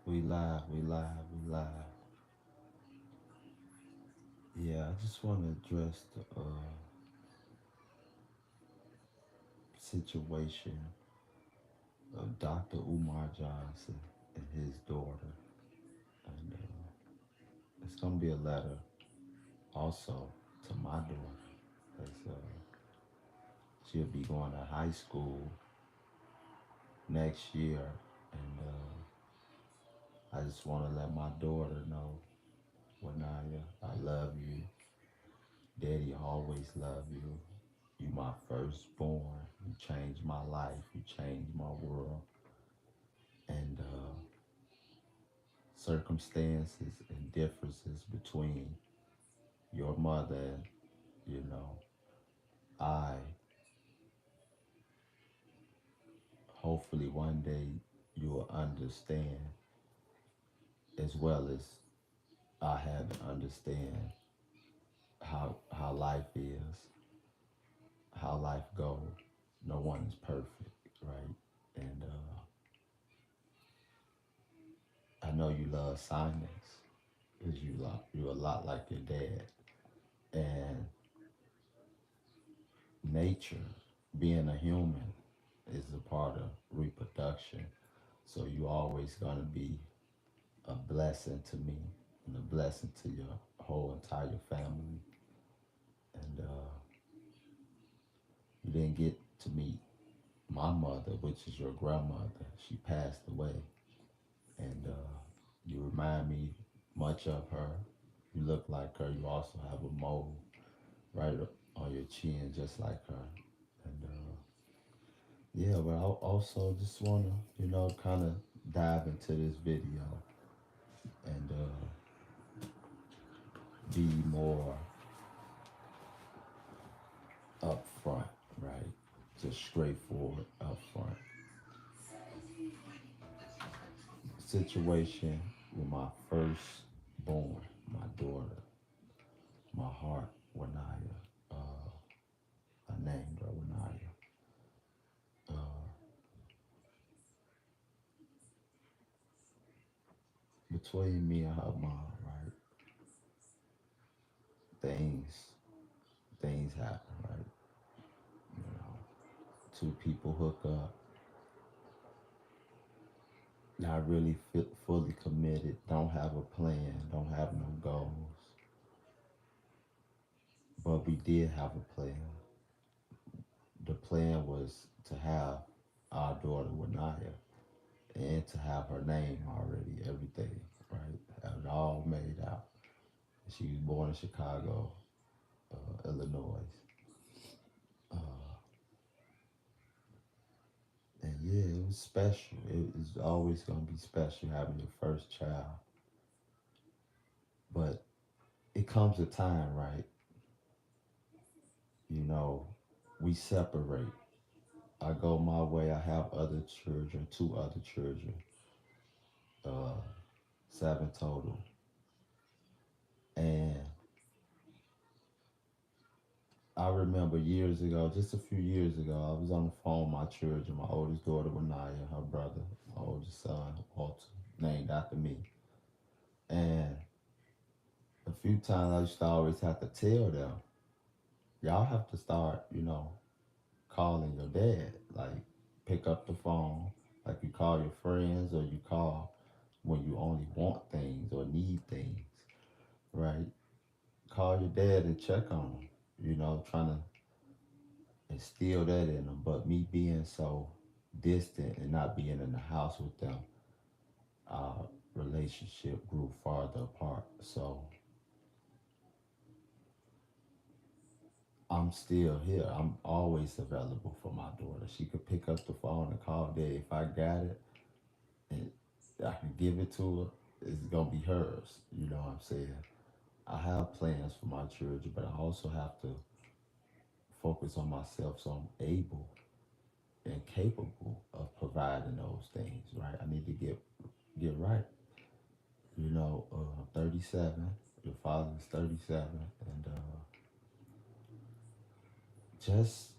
We live, we live, we live. Yeah, I just want to address the situation of Dr. Umar Johnson and his daughter. And it's going to be a letter also to my daughter, as she'll be going to high school next year. And I just want to let my daughter know, Wanaya, I love you. Daddy always loved you. You my firstborn. You changed my life. You changed my world. And circumstances and differences between your mother and, you know, I, hopefully one day you will understand as well as I had to understand how life is, how life goes. No one is perfect, right? And I know you love silence because you're a lot like your dad. And nature, being a human, is a part of reproduction. So you always gonna be a blessing to me and a blessing to your whole entire family. And you didn't get to meet my mother, which is your grandmother. She passed away, and you remind me much of her. You look like her. You also have a mole right on your chin, just like her. And yeah, but I also just wanna, kind of dive into this video and be more upfront, right? Just straightforward upfront. Situation with my firstborn, my daughter, my heart, Wanaya. I named her Wanaya. Uh, between me and her mom, right? Things, things happen, right? You know, two people hook up, not really fully committed, don't have a plan, don't have no goals, but we did have a plan. The plan was to have our daughter Wanaya and to have her name already, everything, right? Have it all made out. She was born in Chicago, Illinois. Uh, and yeah, it was special. It was always going to be special having your first child. But it comes a time, right? You know, we separate. I go my way. I have other children, two other children, uh, seven total. And I remember years ago, just a few years ago, I was on the phone with my children, my oldest daughter, Wanaya, her brother, my oldest son, Waltz, named after me. And a few times I used to always have to tell them, y'all have to start, calling your dad. Like, pick up the phone, like you call your friends or you call when you only want things or need things, right? Call your dad and check on him, trying to instill that in them. But me being so distant and not being in the house with them, our relationship grew farther apart. So I'm still here. I'm always available for my daughter. She could pick up the phone and call dad. If I got it and I can give it to her, it's gonna be hers. You know what I'm saying? I have plans for my children, but I also have to focus on myself so I'm able and capable of providing those things, right? I need to get right. 37. Your father is 37, and just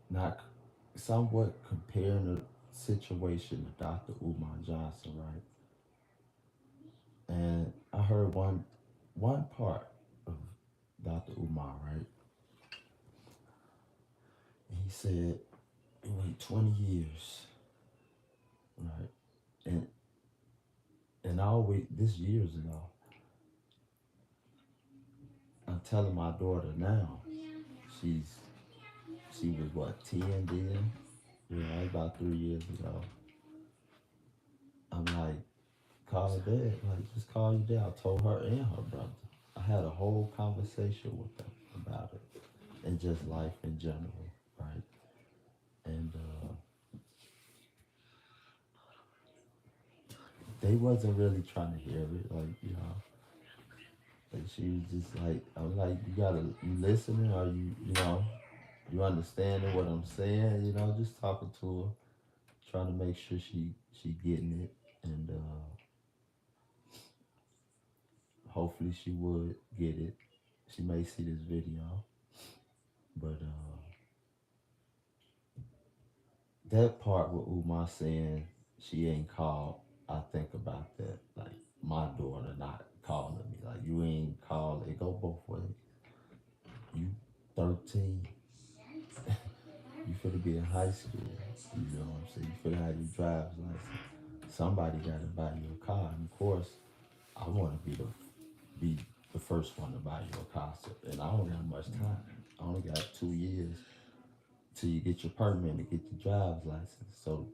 not somewhat comparing situation of Dr. Umar Johnson, right? And I heard one part of Dr. Umar, right? And he said it went 20 years, right? And and I always this years ago, I'm telling my daughter now, she's she was what 10 then, yeah, about 3 years ago. I'm like, call her dad, like just call your dad. I told her and her brother. I had a whole conversation with them about it and just life in general, right? And they wasn't really trying to hear it, like she was just like, I'm like, you listening, or you understanding what I'm saying, just talking to her, trying to make sure she getting it, and hopefully she would get it. She may see this video, but that part with Umar saying she ain't called, I think about that. Like my daughter not calling me. Like you ain't called. It go both ways. You 13. You finna be in high school. You know what I'm saying? You finna have your driver's license. Somebody gotta buy you a car. And of course, I wanna be the first one to buy you a car. And I don't got much time. I only got 2 years till you get your permit and get your driver's license. So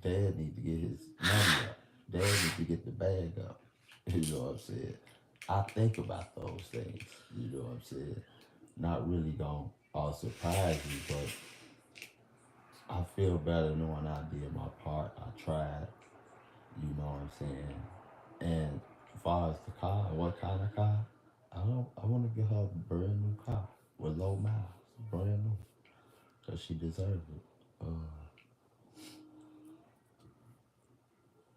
dad need to get his money up. Dad need to get the bag up. You know what I'm saying? I think about those things. You know what I'm saying? Not really gonna all surprise you, but I feel better knowing I did my part. I tried. You know what I'm saying? And as far as the car, what kind of car? I want to get her a brand new car with low miles, brand new, cause she deserves it.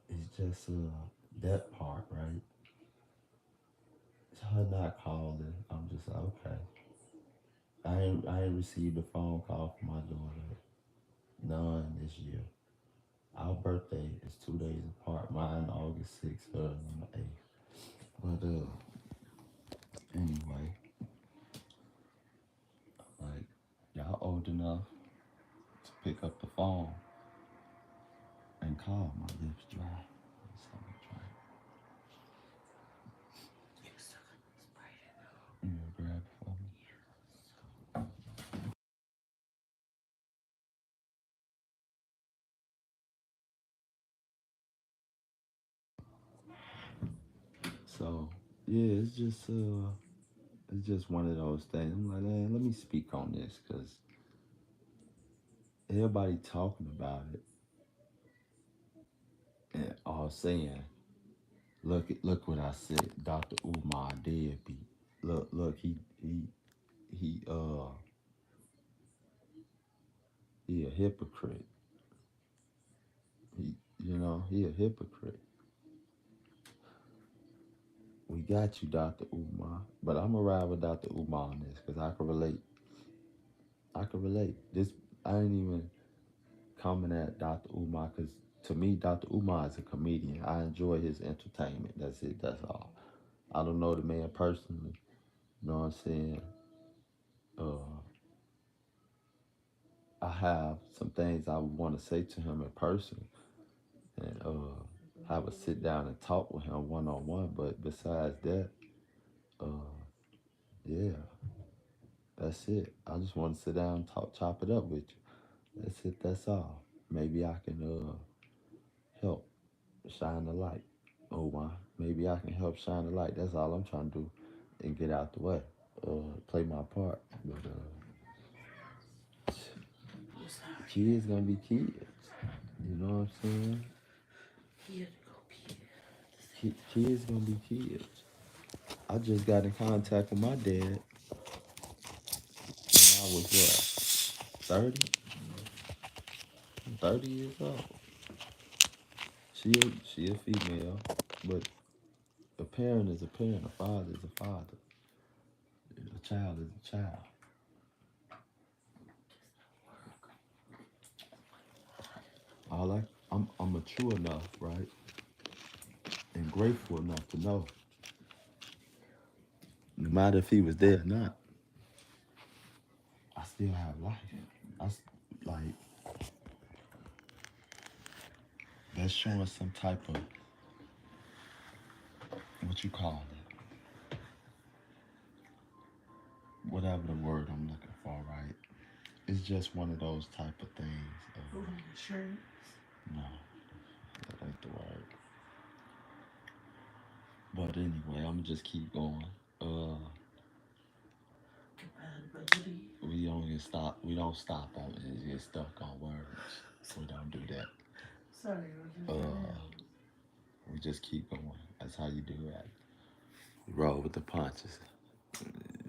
It's just that part, right? Her not calling. I'm just like, okay. I ain't received a phone call from my daughter. None this year. Our birthday is 2 days apart. Mine August 6th, her on the 8th. But anyway, like y'all old enough to pick up the phone and call. My lips dry. Something dry. You know, grab it for me. So yeah, it's just one of those things. I'm like, man, let me speak on this because everybody talking about it and all saying, look what I said, Dr. Umar deadbeat. Look, he he a hypocrite. He a hypocrite. We got you, Dr. Umar, but I'm gonna ride with Dr. Umar on this because I can relate. I can relate. This I ain't even coming at Dr. Umar because to me, Dr. Umar is a comedian. I enjoy his entertainment. That's it. That's all. I don't know the man personally. You know what I'm saying? Uh, I have some things I want to say to him in person, and have a sit down and talk with him one on one. But besides that, uh, yeah, that's it. I just want to sit down and talk, chop it up with you. That's it. That's all. Maybe I can help shine the light. Oh my, maybe I can help shine the light. That's all I'm trying to do, and get out the way. Play my part. But kids gonna be kids. You know what I'm saying? Kids gonna be kids. I just got in contact with my dad when I was what, 30 years old. She a female, but a parent is a parent, a father is a father, a child is a child. I like I'm mature enough, right, and grateful enough to know no matter if he was there or not, I still have life. Like that's showing some type of what you call it, whatever the word I'm looking for, right? It's just one of those type of things. Reassurance. No, that ain't the word. But anyway, I'm gonna just keep going. Uh, Compatibility. we don't get stop. We don't stop on it. Get stuck on words. We don't do that. Sorry, I was just trying Uh, we just keep going. That's how you do that. You roll with the punches.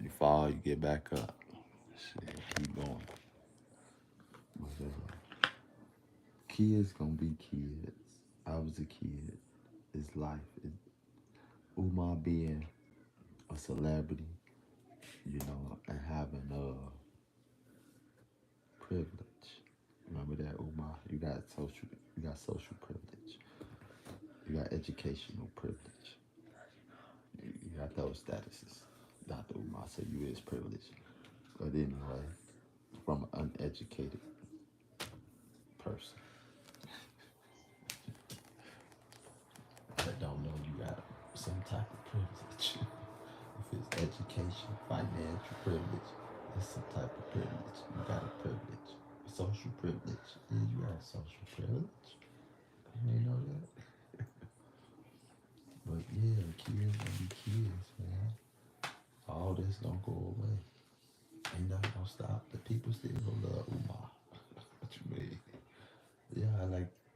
You fall, you get back up. Shit, keep going. But, kids gonna be kids. I was a kid. It's life. Umar being a celebrity, and having privilege. Remember that, Umar? You got social privilege. You got educational privilege. You got those statuses. Dr. Umar said you is privileged. But anyway, from an uneducated person that don't know you got some type of privilege. If it's education, financial privilege, it's some type of privilege. You got a privilege. Social privilege. Yeah, you got social privilege. You ain't know that? But yeah, kids gonna be kids, man. All this gonna go away. Ain't nothing gonna stop. The people still gonna love Umar. What you mean? Yeah,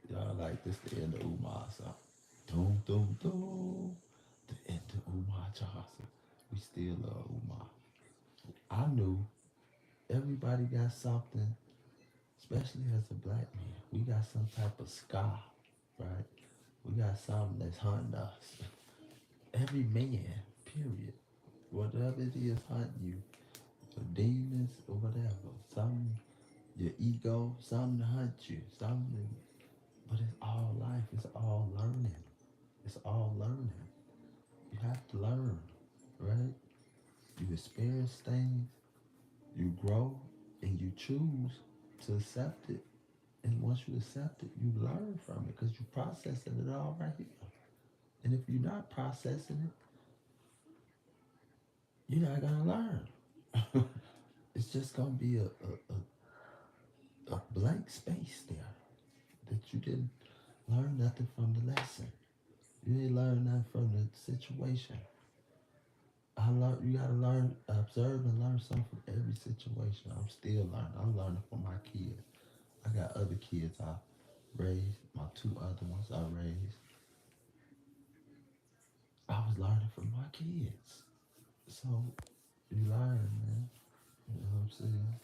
y'all like this the end of Umar song. Doom, doom, doom. The end of Umar Johnson. We still love Umar. I knew everybody got something, especially as a black man. We got some type of scar, right? We got something that's hunting us. Every man, period. Whatever it is hunting you, your demons or whatever, something, your ego, something to hunt you, something. But it's all life. It's all learning. It's all learning. You have to learn, right? You experience things, you grow, and you choose to accept it. And once you accept it, you learn from it because you're processing it all right here. And if you're not processing it, you're not gonna learn. It's just gonna be a blank space there that you didn't learn nothing from the lesson. You didn't learn nothing from the situation. You gotta learn, observe and learn something from every situation. I'm still learning. I'm learning from my kids. I got other kids I raised, my two other ones I raised. I was learning from my kids. So you learn, man. You know what I'm saying?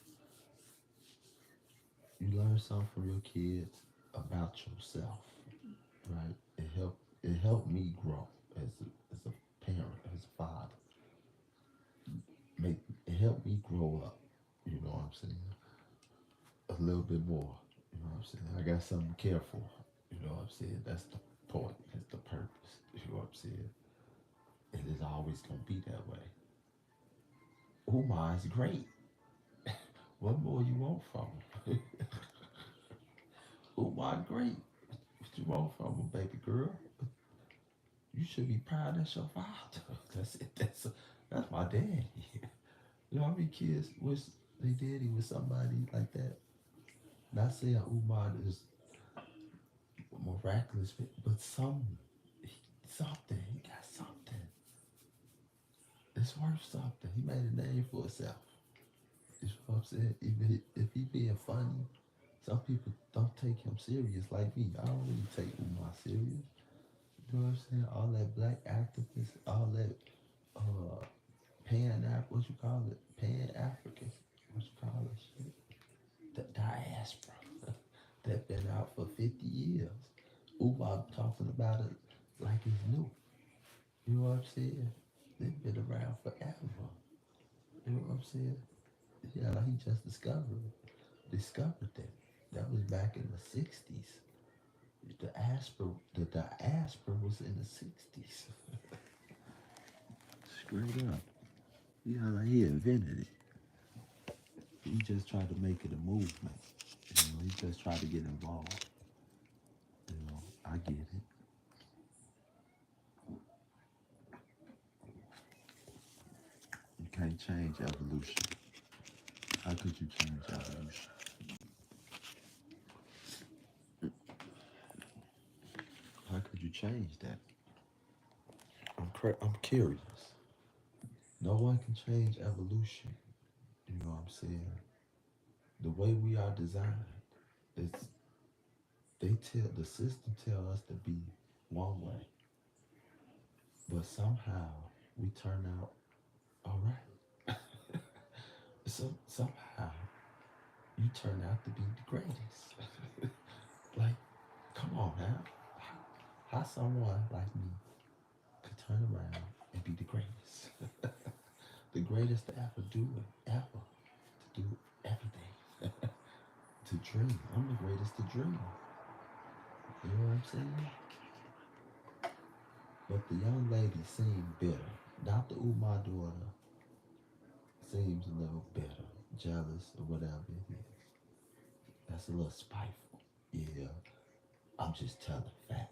You learn something from your kids about yourself, right? It helped me grow as a parent, as a father. Make it helped me grow up. You know what I'm saying? A little bit more. You know what I'm saying? I got something to care for. You know what I'm saying? That's the point. That's the purpose. You know what I'm saying? And it's always gonna be that way. Umar is great. What more you want from him? Umar great. What you want from him, baby girl? You should be proud that's your father. That's it. That's my daddy. You know how many kids wish they daddy was somebody like that? Not saying Umar is miraculous, but something. He got something. It's worth something. He made a name for himself. You know what I'm saying? Even if he being funny, some people don't take him serious like me. I don't really take Umar serious. You know what I'm saying? All that black activists, all that uh what you call it? Pan African. What you call it shit? The diaspora that been out for 50 years. Umar talking about it like it's new. You know what I'm saying? They've been around forever. You know what I'm saying? Yeah, like he just discovered them. That was back in the 60s. The diaspora was in the 60s. Straight up. Yeah, like he invented it. He just tried to make it a movement. He just tried to get involved. I get it. You can't change evolution. How could you change evolution? How could you change that? I'm curious. No one can change evolution. You know what I'm saying? The way we are designed, it's the system tell us to be one way, but somehow we turn out all right. So somehow you turn out to be the greatest. Like, come on now. How someone like me could turn around and be the greatest? The greatest to ever do it, ever. To do everything. To dream. I'm the greatest to dream. You know what I'm saying? But the young lady seemed bitter. Dr. Umar daughter seems a little bitter, jealous, or whatever it is. That's a little spiteful. Yeah, I'm just telling facts.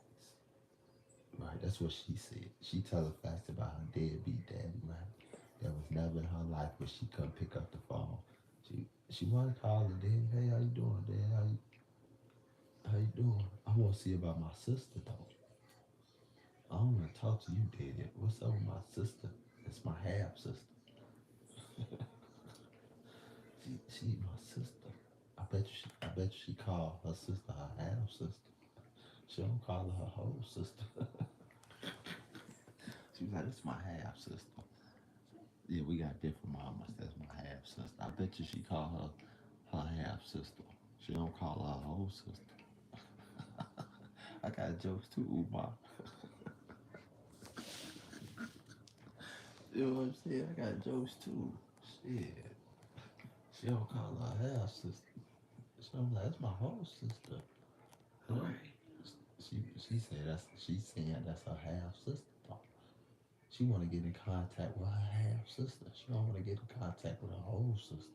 Right, that's what she said. She telling facts about her deadbeat daddy, right? That was never in her life, but she couldn't pick up the phone. She wanted to call her daddy. Hey, how you doing, dad? How you doing? I want to see about my sister though. I don't want to talk to you, daddy. What's up with my sister? It's my half sister. She my sister. I bet you she called her sister her half sister. She don't call her her whole sister. She was like, "This is my half sister." Yeah, we got different mamas. That's my half sister. I bet you she called her half sister. She don't call her her whole sister. I got jokes too, Umar. You know what I'm saying? I got jokes too. Shit. She don't call her half sister. She don't like, that's my whole sister. You know? Right. She's saying that's her half sister though. She wanna get in contact with her half sister. She don't wanna get in contact with her whole sister.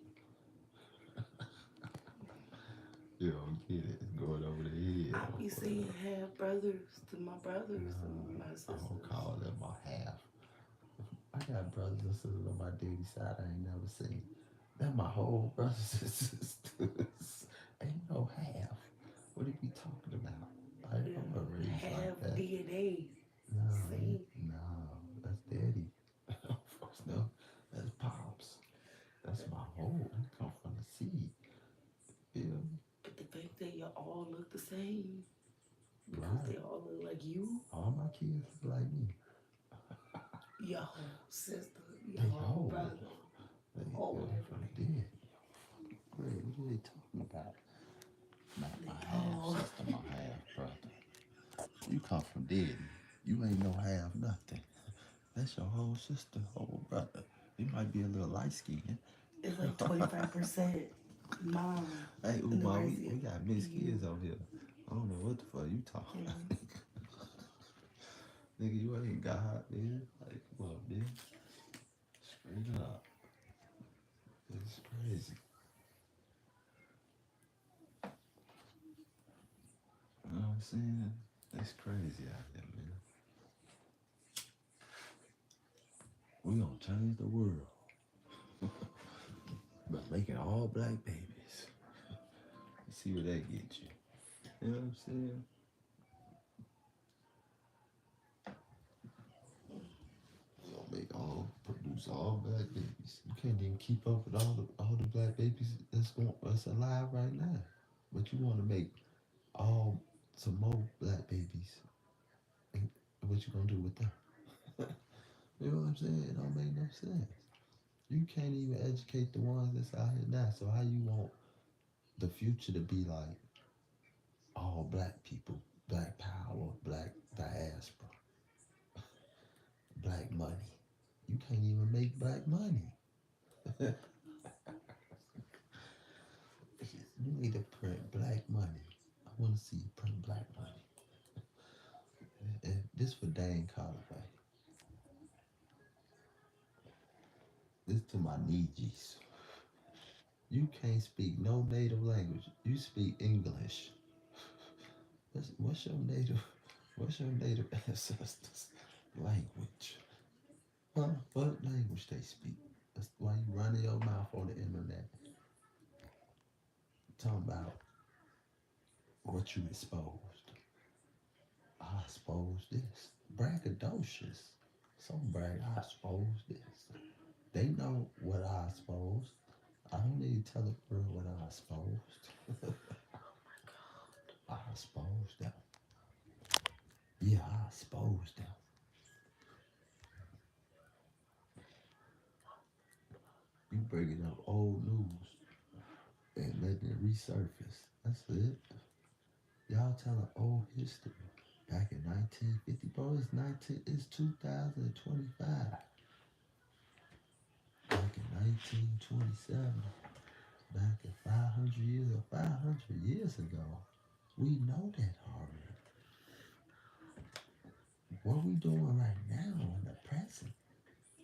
You don't get it. It's going over the head I or be whatever. saying half brothers to my brothers and my I don't sisters. call them my half. I got brothers and sisters on my daddy side I ain't never seen. They're my whole brothers and sisters. Ain't no half. What are you talking about? Yeah. I'm not raised like Half that. DNA. No, See? no, that's daddy. Folks, no, that's pops. That's my whole. I come from the seed. Yeah, But the fact that you all look the same because right. they all look like you, All my kids is like me. your whole sister, your They whole whole. brother, They all from everything. daddy. Wait, what are they talking about? Not They my half all sister, my half brother. You come from daddy. You ain't no half nothing. That's your whole sister, whole brother. You might be a little light skinned. it's like 25% mom Hey, and the Umar, rest we got mixed you. kids over here. I don't know what the fuck you talking about. Mm. Nigga, you ain't God, man. Like, come on, man. Straight up. It's crazy. You know what I'm saying? It's crazy out there, man. We gonna change the world by making all black babies. You see where that gets you. You know what I'm saying? We gonna produce all black babies. You can't even keep up with all the black babies that's alive right now. But you want to make all some more black babies. And what you gonna do with them? You know what I'm saying? It don't make no sense. You can't even educate the ones that's out here now. So how you want the future to be like all black people, black power, black diaspora, black money? You can't even make black money. You need to print black money. I want to see you print black money. This for Dane Calloway. This to my Nijis. You can't speak no native language. You speak English. What's your native? What's your native ancestors' language? Huh? What language they speak? That's why you running your mouth on the internet talking about what you exposed. I exposed this. Braggadocious. Some brag. I exposed this. They know what I exposed. I don't need to tell the world what I exposed. I exposed them. Yeah, I exposed them. You bringing up old news and letting it resurface. That's it. Y'all telling old history. Back in 1950, bro, it's 2025. Back in 1927, back in 500 years or 500 years ago. We know that already. What we doing right now in the present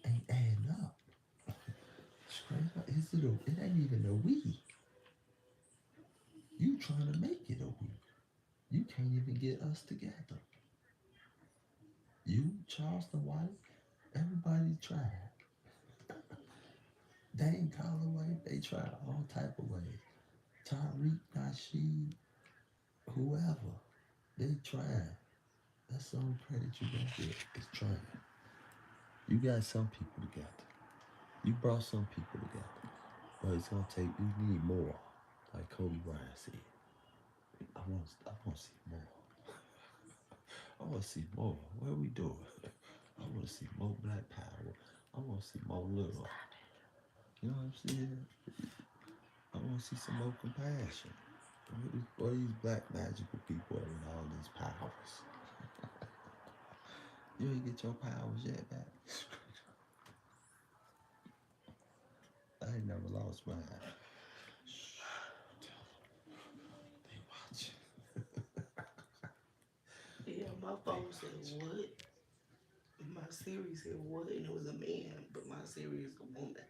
ain't adding up. Straight up, it ain't even a we. You trying to make it a we. You can't even get us together. You, Charleston White, everybody tried. Dane Calloway, they tried all type of ways. Tariq Nasheed, whoever, they tried. That's the only credit you gonna get is trying. You got some people together. You brought some people together. But it's gonna take, we need more. Like Kobe Bryant said. I want to see more. I want to see more. What are we doing? I want to see more black power. I want to see more love. You know what I'm saying? I want to see some more compassion. What these black magical people with all these powers? You ain't get your powers yet back. I ain't never lost mine. They watch. Yeah, my They phone said watch. what? My series said what? And it was a man, but my series is a woman.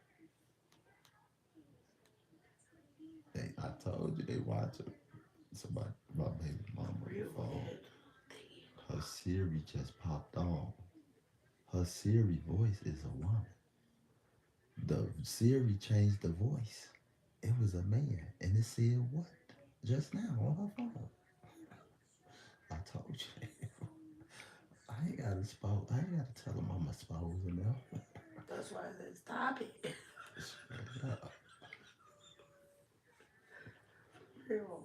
I told you they watching. Somebody, my baby mama on Real the phone. bad. Her Siri just popped on. Her Siri voice is a woman. The Siri changed the voice. It was a man, and it said what? Just now on her phone. I told you. I ain't gotta expose. I ain't gotta tell them I'm exposing them. That's why I said stop it. Straight up. Real.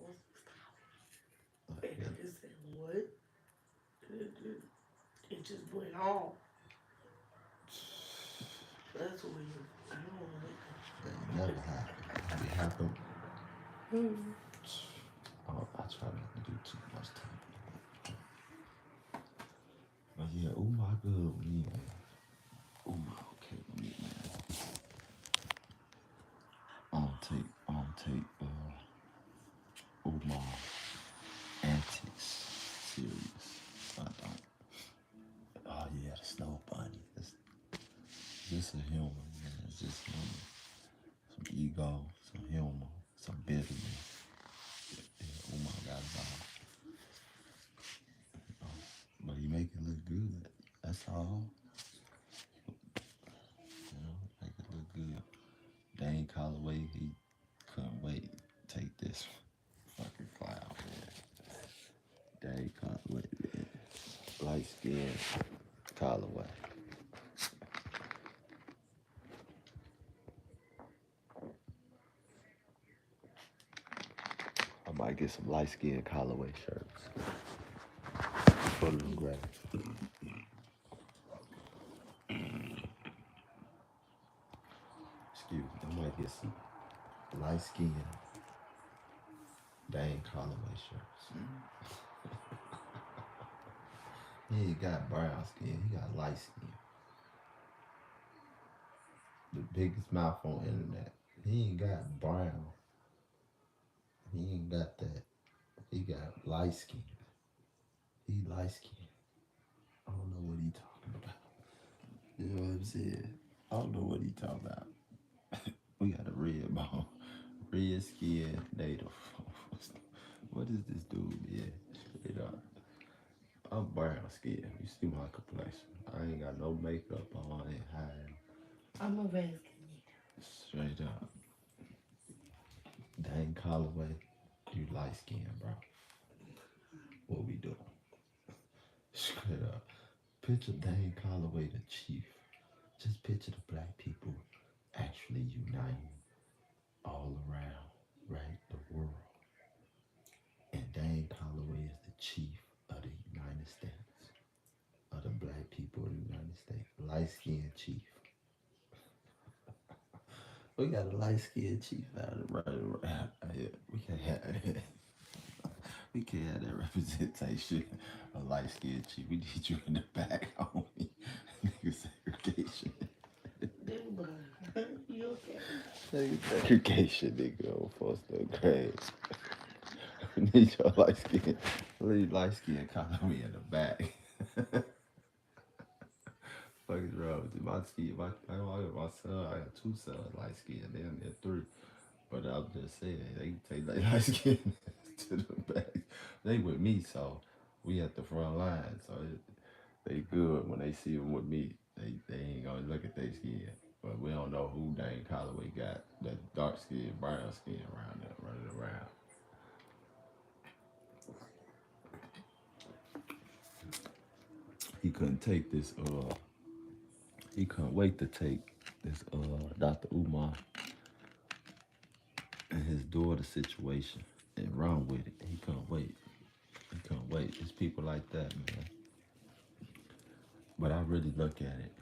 Like, And it just said what? It just went on. That's weird. I don't that ain't never happened. If it happened, like that. I try not to do too much talking. But yeah, Umar good with me, man. Umar okay with me, man. I don't take Umar antics serious. I don't. Oh yeah, the snow bunny. It's just a human, man. It's just human. Some ego, some humor, some bitterness. Yeah, Umar got it all. But he make it look good. That's all. You know, make it look good. Dane Calloway, he couldn't wait to take this fucking cloud, man. Dane Calloway, man. Light skin Calloway. I might get some light skin Calloway shirts. Put them gray. Excuse me. I might get some light skin Dane Calloway shirts. He ain't got brown skin. He got light skin. The biggest mouth on the internet. He ain't got brown. He ain't got that. He got light skin. He light skin. I don't know what I'm saying? I don't know what he talking about. We got a red bone, red skin native. What is this dude? Yeah, straight up. I'm brown skin. You see my complexion. I ain't got no makeup on. I ain't hiding. I'm a vascular. Straight up. Dane Holloway, you light skin, bro. What we doing? Straight up. Picture Dane Holloway, the chief. Just picture the black people actually uniting all around, right? The world. And Dane Holloway is the chief of the United States, of the black people of the United States. Light skinned chief. We got a light skinned chief out of right around. Yeah, we can't have that. We can't have that representation. A light skinned chief. We need you in the back, homie. Nigga segregation. Everybody, you okay? Nigga segregation, nigga. On Foster grade. We need your light skin. Leave light skin economy in the back. Fuck is wrong with you? My skin, my son, I got two sons, light skin, damn near three. But I'm just saying, they take their light skin to the back. They with me, so we at the front line. So they good when they see them with me. They ain't gonna look at their skin. But we don't know who Dane Calloway got that dark skin, brown skin around there running around. He couldn't take this. He couldn't wait to take this. Dr. Umar and his daughter situation and run with it. He couldn't wait. He couldn't wait. It's people like that, man. But I really look at it,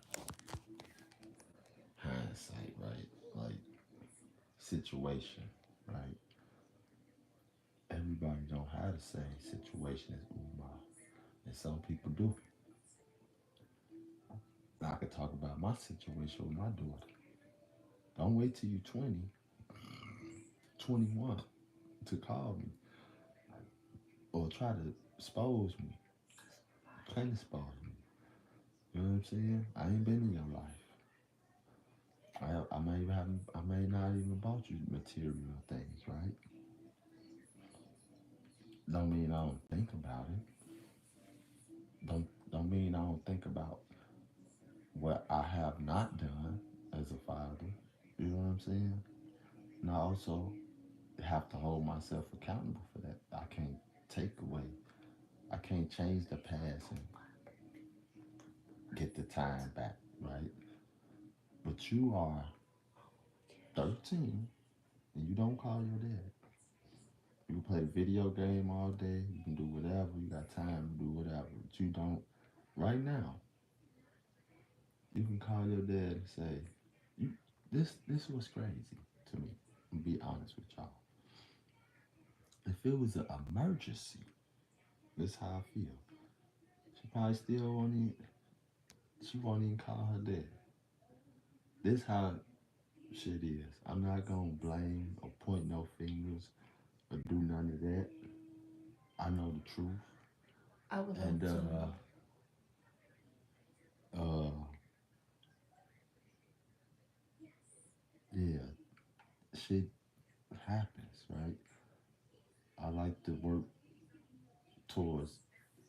hindsight, right? Like situation, right? Everybody don't have the same situation as Umar, and some people do. I could talk about my situation with my daughter. Don't wait till you 20, 21 to call me or try to expose me, plain expose me. You know what I'm saying? I ain't been in your life. I may not even bought you material things, right? Don't mean I don't think about it. Don't mean I don't think about what I have not done as a father. You know what I'm saying? And I also have to hold myself accountable for that. I can't take away. I can't change the past and get the time back, right? But you are 13 and you don't call your dad. You can play video game all day. You can do whatever. You got time to do whatever. But you don't. Right now, you can call your dad and say, "You, this was crazy to me." I'm be honest with y'all. If it was an emergency, this how I feel. She probably still won't even. She won't even call her dad. This how shit is. I'm not gonna blame or point no fingers or do none of that. I know the truth. I would love And to know. uh, yeah, shit happens, right? I like to work towards.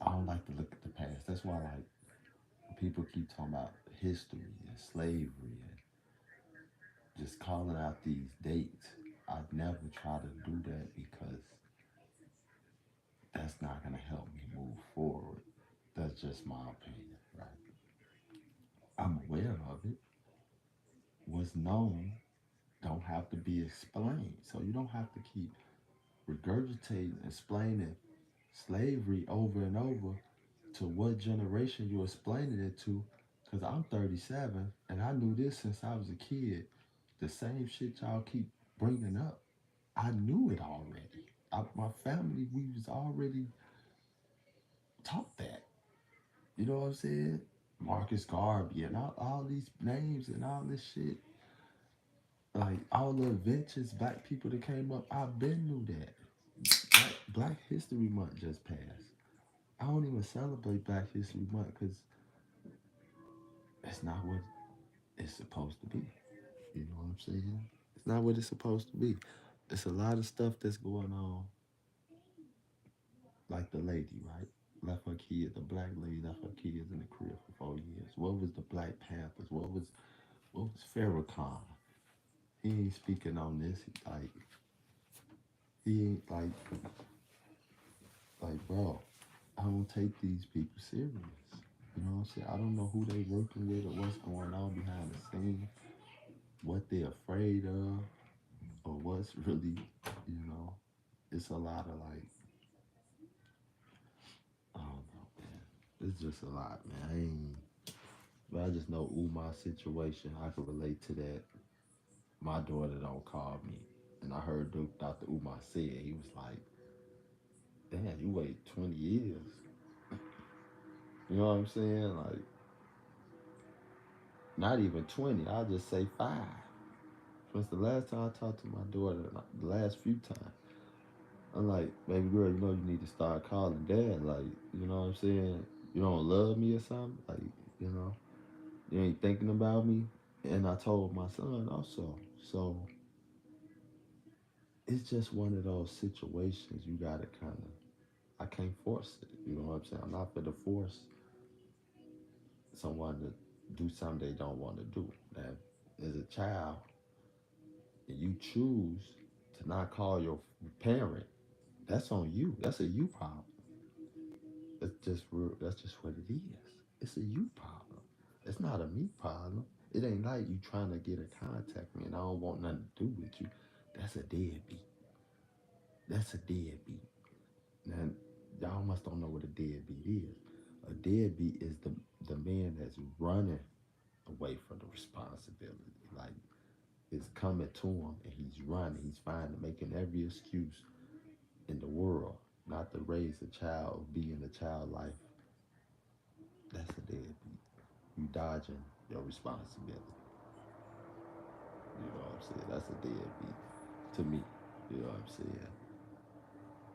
I don't like to look at the past. That's why, like, people keep talking about history and slavery and just calling out these dates. I'd never try to do that because that's not gonna help me move forward. That's just my opinion, right? I'm aware of it. What's known don't have to be explained. So you don't have to keep regurgitating, explaining slavery over and over to what generation you're explaining it to. Because I'm 37 and I knew this since I was a kid. The same shit y'all keep bringing up, I knew it already. My family, we was already taught that. You know what I'm saying? Marcus Garvey and all these names and all this shit. Like all the inventions, black people that came up, I've been knew that. Black History Month just passed. I don't even celebrate Black History Month because it's not what it's supposed to be. You know what I'm saying? It's not what it's supposed to be. It's a lot of stuff that's going on, like the lady, right? Left her kid, the black lady left her kids in the crib for 4 years. What was the Black Panthers? What was Farrakhan? He ain't speaking on this. He ain't like bro. I don't take these people serious. You know what I'm saying? I don't know who they working with or what's going on behind the scenes, what they're afraid of, or what's really, you know. It's a lot of like, I don't know, man. It's just a lot, man. But I just know Umar's situation. I can relate to that. My daughter don't call me, and I heard Dr. Umar said he was like, "Damn, you wait 20 years." You know what I'm saying? Like, not even 20. I'll just say 5. Since the last time I talked to my daughter, like, the last few times, I'm like, baby girl, you know you need to start calling dad. Like, you know what I'm saying? You don't love me or something? Like, you know, you ain't thinking about me? And I told my son also. So it's just one of those situations you gotta kind of, I can't force it. You know what I'm saying? I'm not going to force someone to do something they don't want to do. Now, as a child, and you choose to not call your parent, that's on you. That's a you problem. That's just what it is. It's a you problem. It's not a me problem. It ain't like you trying to get in contact with me and I don't want nothing to do with you. That's a deadbeat. That's a deadbeat. Now, y'all must don't know what a deadbeat is. A deadbeat is the man that's running away from the responsibility. Like it's coming to him and he's running. He's finding, making every excuse in the world not to raise a child or be in a child life. That's a deadbeat. You dodging your responsibility. You know what I'm saying? That's a deadbeat to me. You know what I'm saying?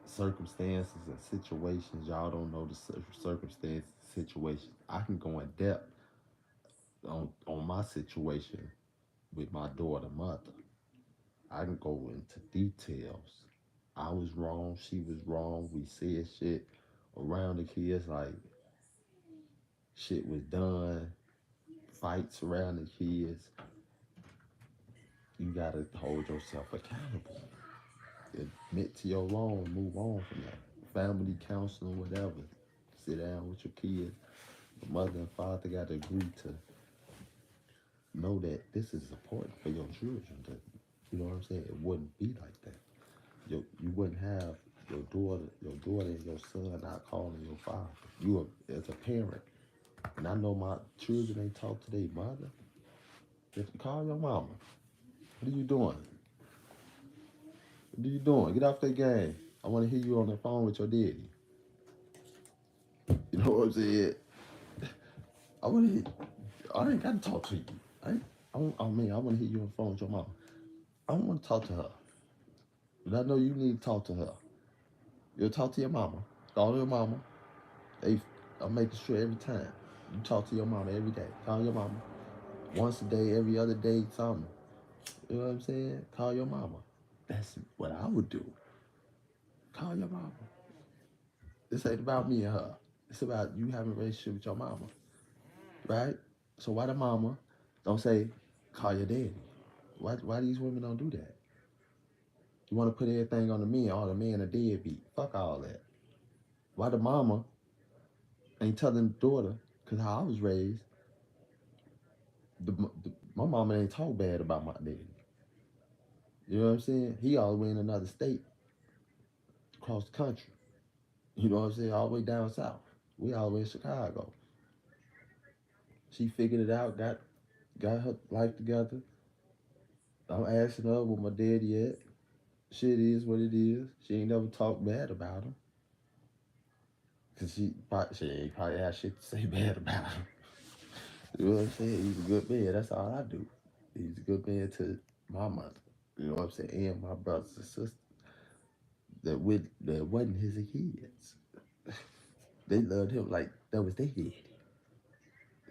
Circumstances and situations, y'all don't know the circumstances, situations. I can go in depth on my situation with my daughter, mother. I can go into details. I was wrong, she was wrong. We said shit around the kids, like shit was done, fights around the kids. You gotta hold yourself accountable. Admit to your wrong, move on from that. Family counseling, whatever. Sit down with your kids. The mother and father got to agree to know that this is important for your children. That you know what I'm saying. It wouldn't be like that. You wouldn't have your daughter and your son not calling your father. As a parent, and I know my children ain't talk to their mother. Just call your mama. What are you doing? What are you doing? Get off that game. I want to hear you on the phone with your daddy. You know what I'm saying? I want to. I ain't got to talk to you. I want to hear you on the phone with your mama. I don't want to talk to her, but I know you need to talk to her. You'll talk to your mama. Call your mama. Hey, I'm making sure every time you talk to your mama every day. Call your mama once a day, every other day, something. You know what I'm saying? Call your mama. That's what I would do. Call your mama. This ain't about me and her. It's about you having a relationship with your mama, right? So why the mama don't say call your daddy? Why these women don't do that? You want to put everything on the men, all the men are deadbeat. Fuck all that. Why the mama ain't telling the daughter? Cause how I was raised, my mama ain't talk bad about my daddy. You know what I'm saying? He all the way in another state, across the country. You know what I'm saying? All the way down south. We all the way in Chicago. She figured it out, got her life together. I'm asking her where my daddy at. Shit is what it is. She ain't never talked bad about him. Cause she ain't probably had shit to say bad about him. You know what I'm saying? He's a good man. That's all I do. He's a good man to my mother. You know what I'm saying? And my brothers and sisters that wasn't his kids. They loved him like that was their daddy.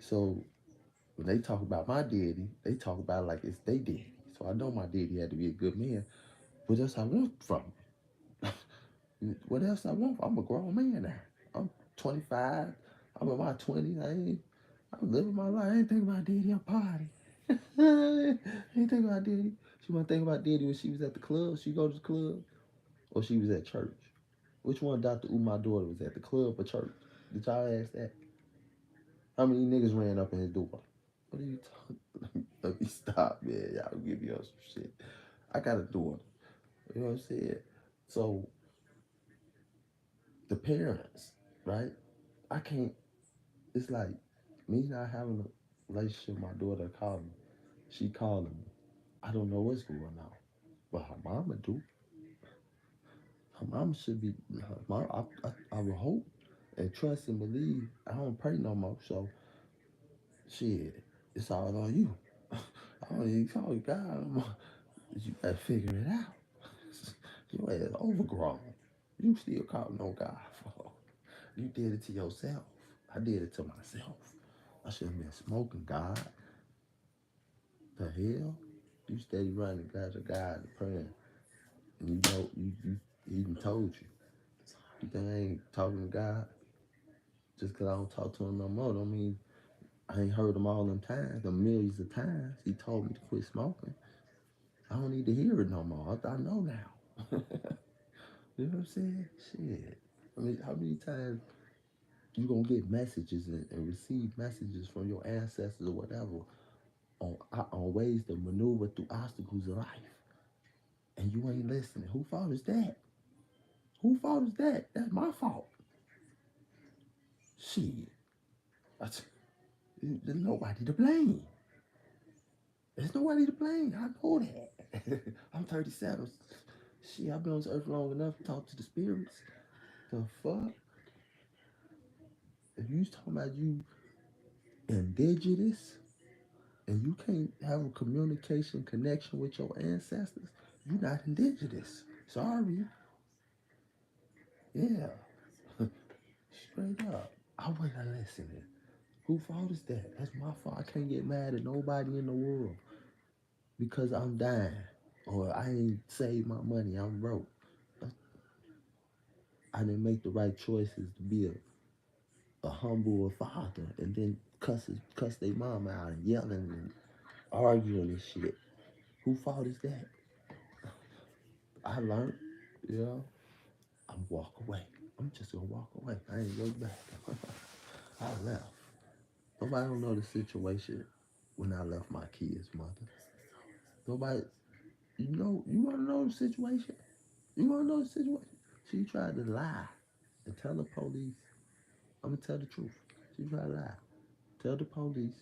So when they talk about my daddy, they talk about it like it's they daddy. So I know my daddy had to be a good man. What else I want from him? What else I want? I'm a grown man now. I'm 25. I'm in my 20s. I'm living my life. I ain't thinking about daddy. I'm party. I ain't thinking about daddy. She want to think about daddy when she was at the club. She go to the club or she was at church. Which one Dr. Umar daughter was at, the club or church? Did y'all ask that? How many niggas ran up in his door? What are you talking? Let me stop, man. Y'all give me some shit. I got a daughter. You know what I'm saying? So the parents, right? I can't. It's like me not having a relationship with my daughter calling me. She calling me. I don't know what's going on, but her mama do. Her mama should be. Her mom, I would hope and trust and believe. I don't pray no more, so shit, it's all on you. I don't even call you God. You gotta figure it out. Your ass overgrown. You still calling on God for. You did it to yourself. I did it to myself. I should have been smoking, God. The hell? You steady running God to God and praying. And you know, he done told you. You think I ain't talking to God? Just because I don't talk to him no more don't mean I ain't heard him all them times, the millions of times. He told me to quit smoking. I don't need to hear it no more. I know now. You know what I'm saying? Shit. I mean, how many times you gonna get messages and receive messages from your ancestors or whatever on ways to maneuver through obstacles in life, and you ain't listening? Who fault is that? Who fault is that? That's my fault. Shit. There's nobody to blame. There's nobody to blame. I know that. I'm 37. Shit, I've been on this earth long enough to talk to the spirits. The fuck? If you talking about you indigenous and you can't have a communication connection with your ancestors, you're not indigenous. Sorry. Yeah. Straight up. I wasn't listening. Who fault is that? That's my fault. I can't get mad at nobody in the world because I'm dying or I ain't saved my money. I'm broke. I didn't make the right choices to be a humble father and then cuss their mom out and yelling and arguing and shit. Who fault is that? I learned, you know, I'm walk away. I'm just gonna walk away. I ain't look back. I left. Nobody don't know the situation when I left my kids' mother. Nobody, you wanna know the situation? You wanna know the situation? She tried to lie and tell the police. I'm gonna tell the truth. She tried to lie. Tell the police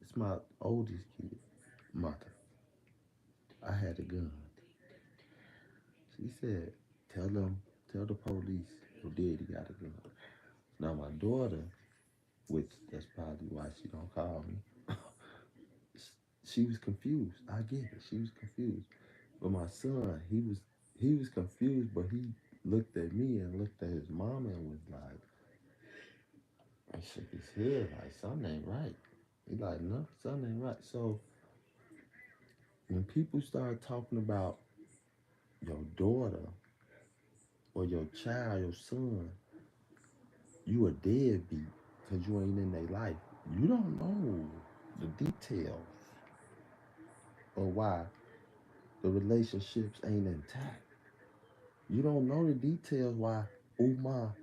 it's my oldest kid, mother. I had a gun. She said, tell the police your daddy got a gun. Now my daughter, which that's probably why she don't call me, she was confused. I get it. She was confused. But my son, he was confused, but he looked at me and looked at his mama and was like, and shook his head like something ain't right. He like, no, something ain't right. So when people start talking about your daughter or your child, your son, you a deadbeat because you ain't in their life. You don't know the details of why the relationships ain't intact. You don't know the details why Umar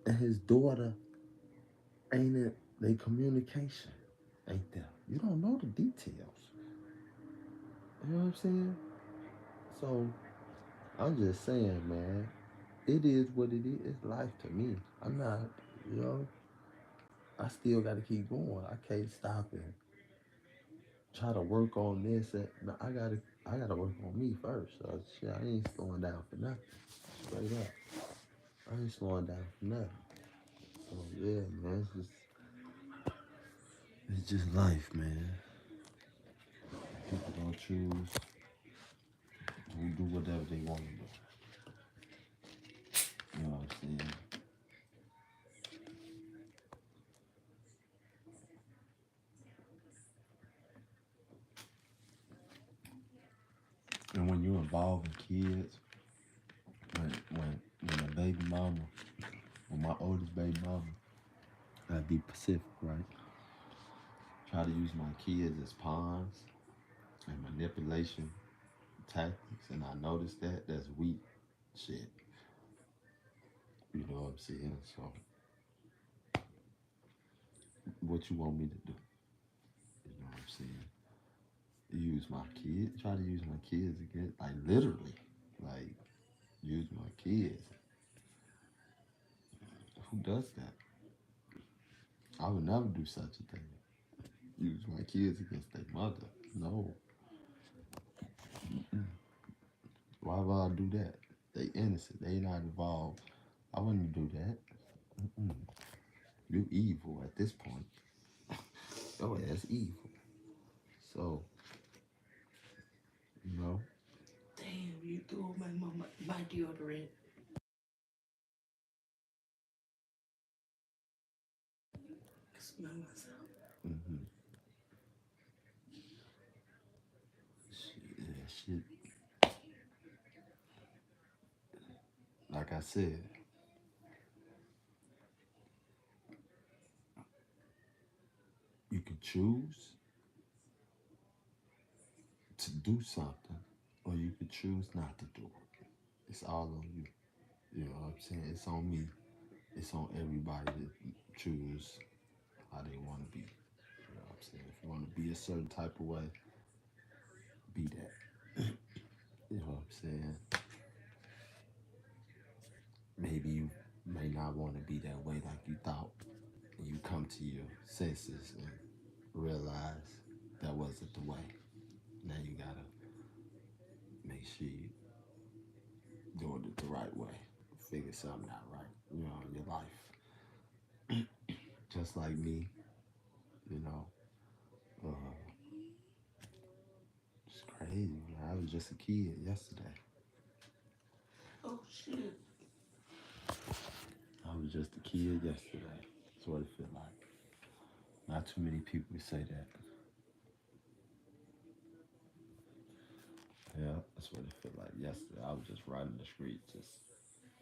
and his daughter ain't in their communication ain't there. You don't know the details. You know what I'm saying? So I'm just saying, man, it is what it is. It's life to me. I'm not, you know, I still got to keep going. I can't stop and try to work on this. And no, I gotta work on me first. So shit, I ain't slowing down for nothing. Straight up, I ain't slowing down for nothing. So yeah, man, it's just life, man. People gonna choose to do whatever they want to do. You know what I'm saying? involving kids, when a baby mama, when my oldest baby mama, I'd be Pacific, right? Try to use my kids as pawns and manipulation tactics, and I noticed that that's weak shit. You know what I'm saying? So, what you want me to do? You know what I'm saying? Use my kids? Try to use my kids again? Like literally, like use my kids. Who does that? I would never do such a thing. Use my kids against their mother. No. Why would I do that? They innocent. They not involved. I wouldn't do that. Mm-mm. You evil at this point. Oh, that's evil. So, you know, Damn, you threw my mama my deodorant. Smell myself. mm-hmm. Shit. Like I said, you can choose to do something, or you can choose not to do it. It's all on you. You know what I'm saying? It's on me. It's on everybody to choose how they want to be. You know what I'm saying? If you want to be a certain type of way, be that. You know what I'm saying? Maybe you may not want to be that way like you thought. And you come to your senses and realize that wasn't the way. Now you gotta make sure you doing it the right way. Figure something out right, you know, in your life. Just like me, you know. Uh, it's crazy, man. I was just a kid yesterday. Oh shit. I was just a kid yesterday. That's what it feel like. Not too many people say that. Yeah, that's what it feel like yesterday. I was just riding the street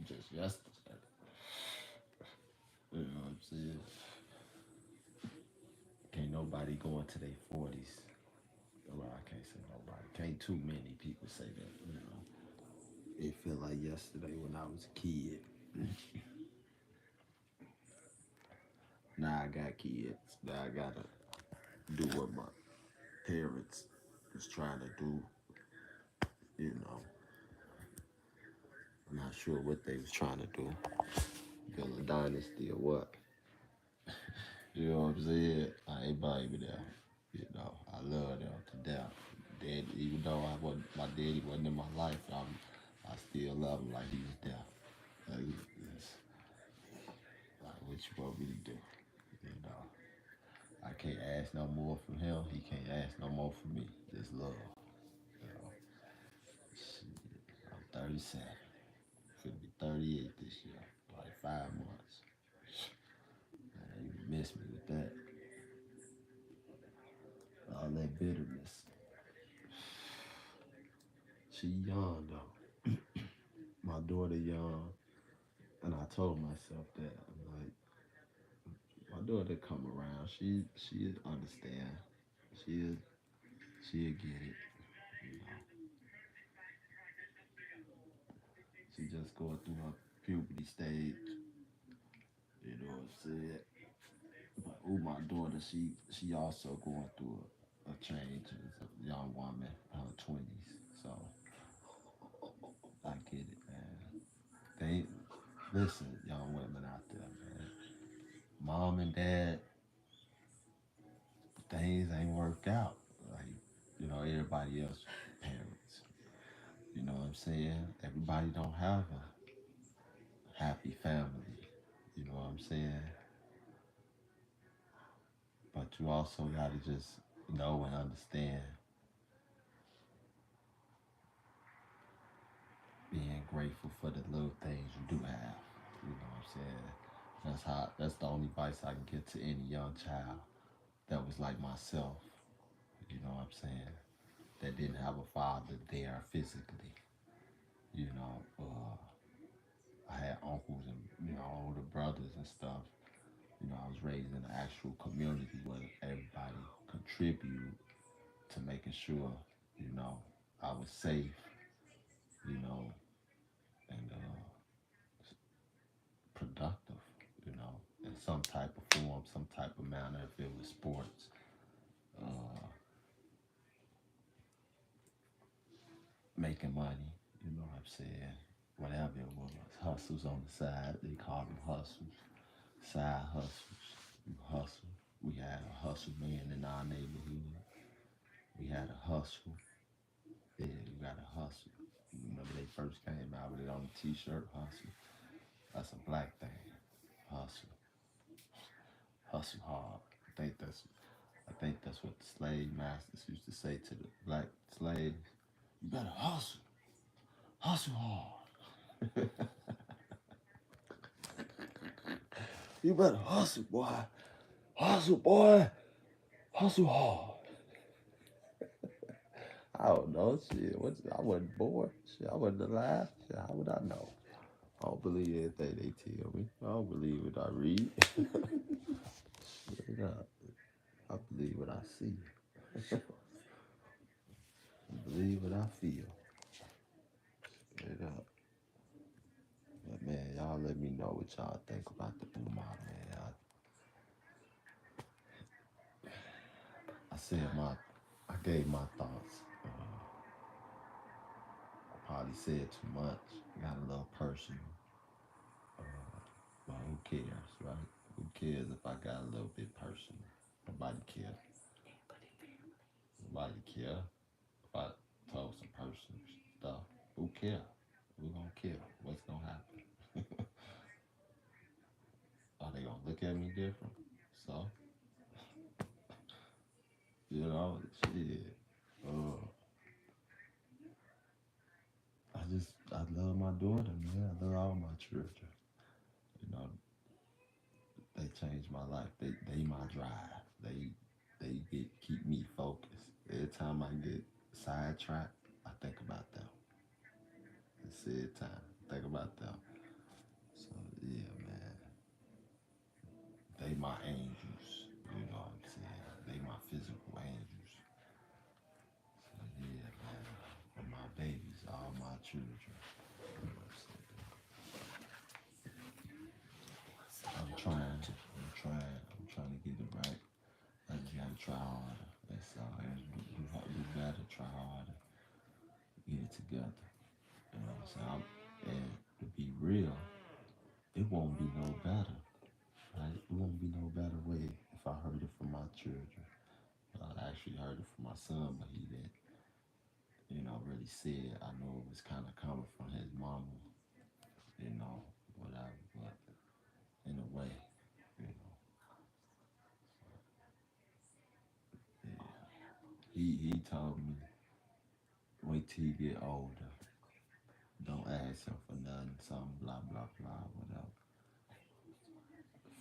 just yesterday. You know what I'm saying? Can't nobody go into their 40s. Well, I can't say nobody. Can't too many people say that, you know. It feel like yesterday when I was a kid. Now I got kids. Now I gotta do what my parents was trying to do, you know. I'm not sure what they was trying to do. Build a dynasty or what. You know what I'm saying? I ain't blaming them. You know, I love them to death. Dad, even though my daddy wasn't in my life, I still love him like he was there. Like, it's, like what you want me to do? You know, I can't ask no more from him. He can't ask no more from me. Just love. You know, shit, I'm 37. Could be 38 this year. Like 5 months. Man, you miss me with that. All that bitterness. She young though. My daughter young, and I told myself that. I'm like, my daughter come around. She understand. She she'll get it. You know, she just going through her puberty stage. You know what I'm saying? But my daughter, she also going through a change as a young woman, in her 20s. So I get it, man. They listen, young women out there, man. Mom and dad, things ain't worked out like everybody else parents. You know what I'm saying? Everybody don't have a happy family. You know what I'm saying? But you also gotta just know and understand being grateful for the little things you do have. You know what I'm saying? That's the only advice I can give to any young child that was like myself. You know what I'm saying? that didn't have a father there physically. You know, I had uncles and older brothers and stuff. I was raised in an actual community where everybody contributed to making sure you know I was safe. You know, and productive. In some type of form, some type of manner. If it was sports, uh, making money. What I'm saying, whatever it was, hustles on the side. They called them hustles, side hustles. You hustle. We had a hustle man in our neighborhood. We had a hustle. Yeah, you got to hustle. Remember they first came out with it on the T-shirt. Hustle. That's a black thing. Hustle. Hustle hard. I think that's. I think that's what the slave masters used to say to the black slaves. You better hustle. Hustle hard. You better hustle, boy. Hustle, boy. Hustle hard. I don't know. Shit. I wasn't born. Shit, I wasn't alive. Shit, how would I know? I don't believe anything they tell me. I don't believe what I read. Straight up. I believe what I see. I believe what I feel. Straight up. But man, y'all let me know what y'all think about the Umar, man. I said I gave my thoughts. I probably said too much. Got a little personal. Uh, but who cares, right? Who cares if I got a little bit personal? Nobody care. Nobody care if I told some personal stuff. Who care? Who gonna care? What's gonna happen? Are they gonna look at me different? So, shit. Uh, I love my daughter, man. I love all my children. You know, they changed my life. They my drive. Keep me focused. Every time I get sidetracked, I think about them. It's every time. Think about them. So yeah, man. They my angels. You know what I'm saying? They my physical angels. So yeah, man. And my babies, all my children. You know what I'm trying. I'm trying to get it right. I just gotta try harder. That's all. You gotta try harder. Get it together. You know what I'm saying? And to be real, it won't be no better. Right? It won't be no better way if I heard it from my children. I actually heard it from my son, but he didn't, really say it. I know it was kind of coming from his mama, whatever. But in a way, you know, yeah. He told me, wait till you get older. Don't ask him for nothing. Something blah blah blah whatever.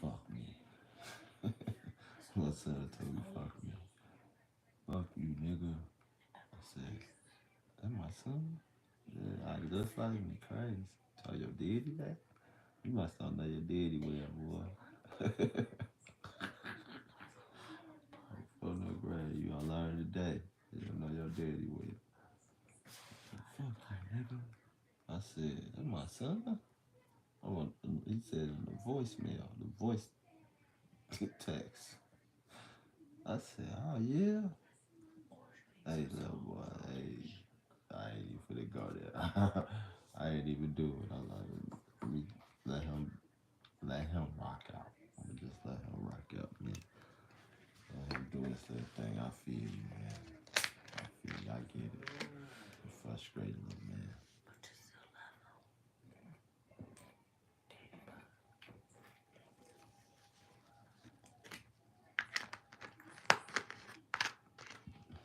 Fuck me. My son told me fuck me. Fuck you, nigga. I said, that my son? Yeah, I just like me crazy. Tell your daddy that? You must not know your daddy well, boy. For no grade, you gonna learn today. You don't know your daddy well. Fuck you, nigga. I said, that my son? He said in the voicemail, the voice text. I said, oh yeah. Hey, little boy, hey, I ain't even finna go there. I ain't even do it. I like, let me let him rock out. I'm gonna just let him rock out, man. Let him do his little thing. I feel you, man. I feel you. I get it. I'm frustrated, little man.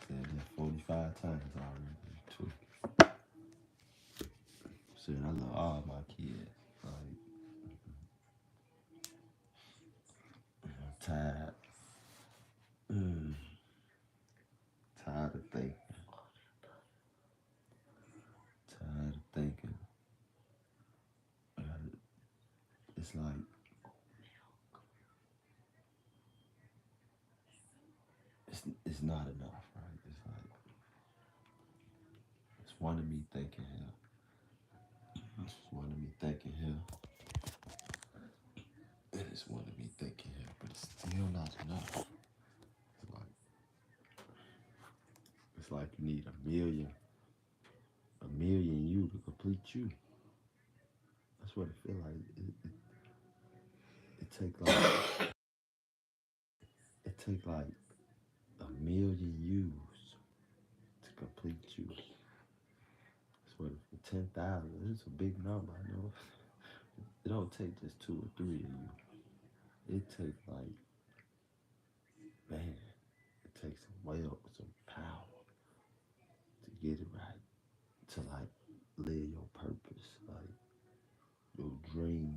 Said that 45 times already, too. Said I love all my kids. Like, I'm tired. Mm, tired of thinking. it's like it's not enough, right? It's like it's one of me thinking here, it's one of me thinking here, and it's one of me thinking here, but it's still not enough. It's like you need a million you to complete you. That's what it feel like. It take like it take like a million yous to complete you. That's what 10,000. It's a big number. I know. It don't take just two or three of you. It take like man. It takes some will, some power to get it right. To like live your purpose, like your dream,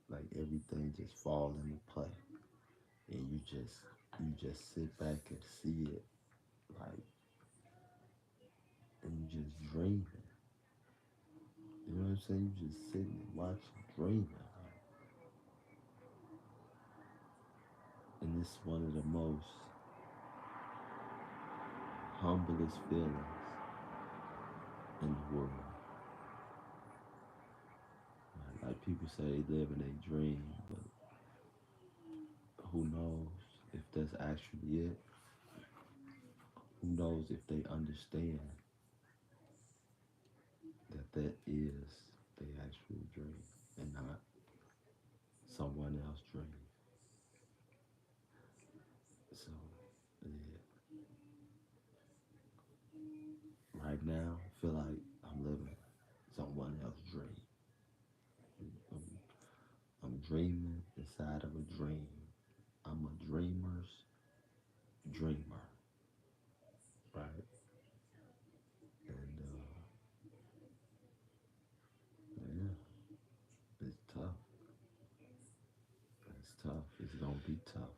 like everything just fall into play, and you just sit back and see it, like, and you just dreaming. You know what I'm saying? You just sitting and watching, dreaming, and it's one of the most humblest feelings in the world. Like people say they live in a dream, but who knows if that's actually it? Who knows if they understand that that is their actual dream and not someone else's dream? So, yeah, right now, I feel like I'm living someone else's dream. I'm, I'm dreaming inside of a dream. I'm a dreamer's dreamer, right? And yeah, it's tough. It's tough. It's gonna be tough.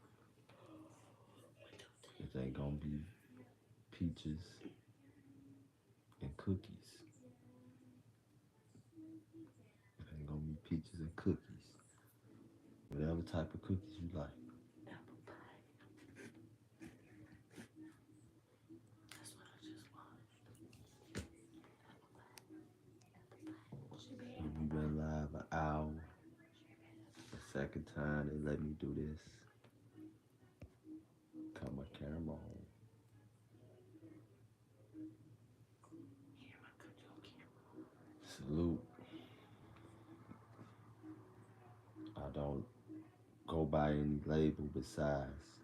It ain't gonna be peaches and cookies. It ain't gonna be peaches and cookies. Whatever type of cookies you like. Apple pie. That's what I just watched. She made apple We've been pie. live an hour. The second time they let me do this. Cut my camera on. Here, I cut your camera. Salute. I don't go by any label besides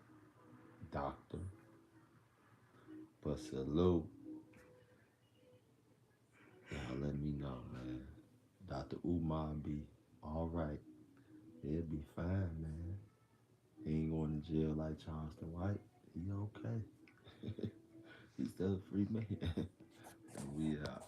doctor. But salute. Y'all let me know, man. Dr. Umar be alright. He'll be fine, man. He ain't going to jail like Charleston White. He okay. He's still a free man. And we out.